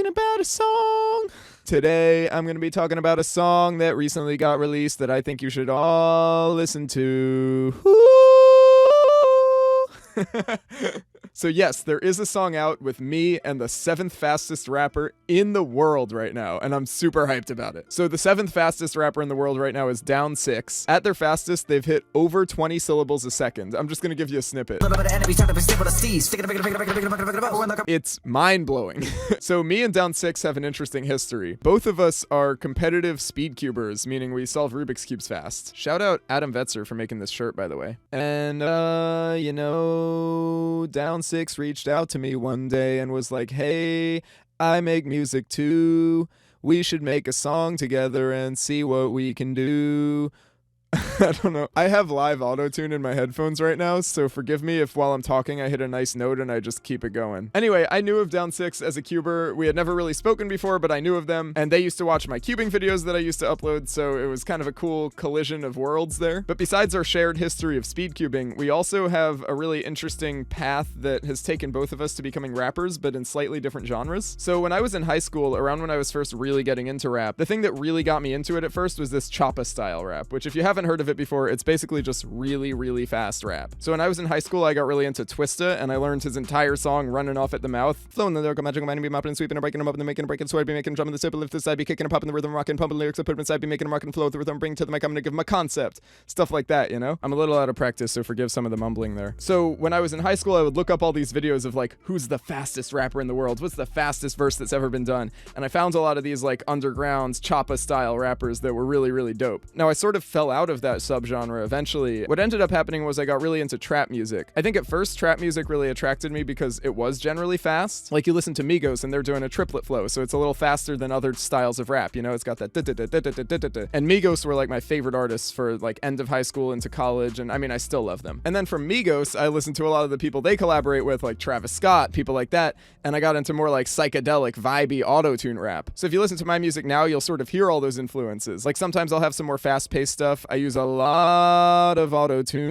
talking about a song. Today, I'm going to be talking about a song that recently got released that I think you should all listen to. So yes, there is a song out with me and the 7th fastest rapper in the world right now, and I'm super hyped about it. So the 7th fastest rapper in the world right now is Down 6. At their fastest, they've hit over 20 syllables a second. I'm just gonna give you a snippet. It's mind-blowing. So me and Down 6 have an interesting history. Both of us are competitive speed cubers, meaning we solve Rubik's Cubes fast. Shout out Adam Vetzer for making this shirt, by the way. And, Down 6 reached out to me one day and was like, hey, I make music too. We should make a song together and see what we can do. I don't know. I have live auto-tune in my headphones right now, so forgive me if while I'm talking I hit a nice note and I just keep it going. Anyway, I knew of Down 6 as a cuber. We had never really spoken before, but I knew of them, and they used to watch my cubing videos that I used to upload, so it was kind of a cool collision of worlds there. But besides our shared history of speed cubing, we also have a really interesting path that has taken both of us to becoming rappers, but in slightly different genres. So when I was in high school, around when I was first really getting into rap, the thing that really got me into it at first was this choppa style rap, which if you haven't heard of it before, it's basically just really, really fast rap. So when I was in high school, I got really into Twista, and I learned his entire song running off at the mouth. Flowing the lyrical magical mind, be mopping and sweeping and breaking them up and then making a break and sweat, be making a drum in the step, lift the side, be kicking and popping the rhythm, rocking, pumping lyrics, I put them inside, be making them rock and flow with the rhythm, bring to the mic, I'm gonna give them a concept. Stuff like that, you know? I'm a little out of practice, so forgive some of the mumbling there. So when I was in high school, I would look up all these videos of like, who's the fastest rapper in the world? What's the fastest verse that's ever been done? And I found a lot of these like underground choppa style rappers that were really, really dope. Now I sort of fell out of that subgenre eventually. What ended up happening was I got really into trap music. I think at first trap music really attracted me because it was generally fast. Like you listen to Migos and they're doing a triplet flow, so it's a little faster than other styles of rap, you know? It's got that da-da-da-da-da-da-da-da. And Migos were like my favorite artists for like end of high school into college, and I mean I still love them. And then from Migos, I listened to a lot of the people they collaborate with, like Travis Scott, people like that, and I got into more like psychedelic, vibey auto-tune rap. So if you listen to my music now, you'll sort of hear all those influences. Like sometimes I'll have some more fast-paced stuff. I use a lot of auto-tune,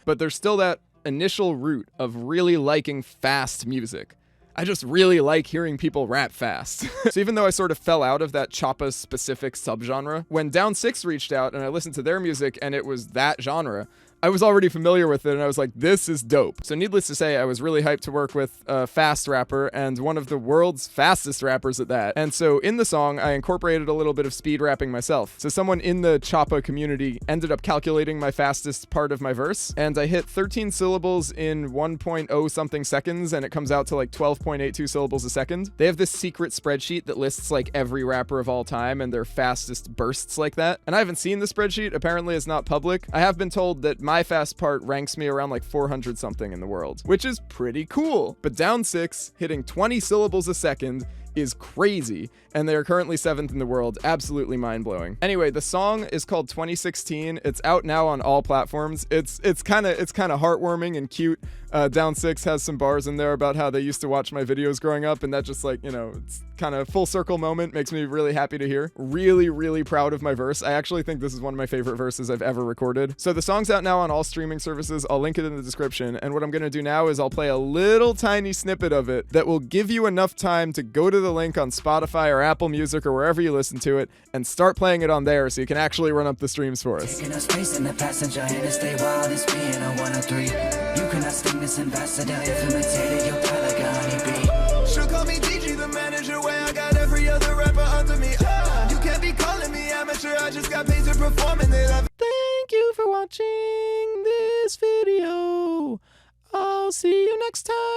but there's still that initial root of really liking fast music. I just really like hearing people rap fast. So even though I sort of fell out of that choppa specific subgenre, when Down 6 reached out and I listened to their music and it was that genre, I was already familiar with it and I was like, this is dope. So needless to say, I was really hyped to work with a fast rapper and one of the world's fastest rappers at that. And so in the song, I incorporated a little bit of speed rapping myself. So someone in the choppa community ended up calculating my fastest part of my verse, and I hit 13 syllables in 1.0 something seconds, and it comes out to like 12.82 syllables a second. They have this secret spreadsheet that lists like every rapper of all time and their fastest bursts like that. And I haven't seen the spreadsheet. Apparently it's not public. I have been told that my fast part ranks me around like 400 something in the world, which is pretty cool. But Down 6 hitting 20 syllables a second is crazy, and they are currently 7th in the world. Absolutely mind-blowing. Anyway, the song is called 2016. It's out now on all platforms. It's kind of heartwarming and cute. Down 6 has some bars in there about how they used to watch my videos growing up, and that just like, it's kind of full circle moment. Makes me really happy to hear. Really, really proud of my verse. I actually think this is one of my favorite verses I've ever recorded. So the song's out now on all streaming services. I'll link it in the description, and what I'm gonna do now is I'll play a little tiny snippet of it that will give you enough time to go to the link on Spotify or Apple Music or wherever you listen to it and start playing it on there so you can actually run up the streams for us. Taking up space in the passenger and stay wild and being a 103. You cannot sting this ambassador if imitated your pie like a honeybee. She'll call me DG the manager where I got every other rapper under me. You can't be calling me amateur, I just got paid to perform and they love. Thank you for watching this video. I'll see you next time.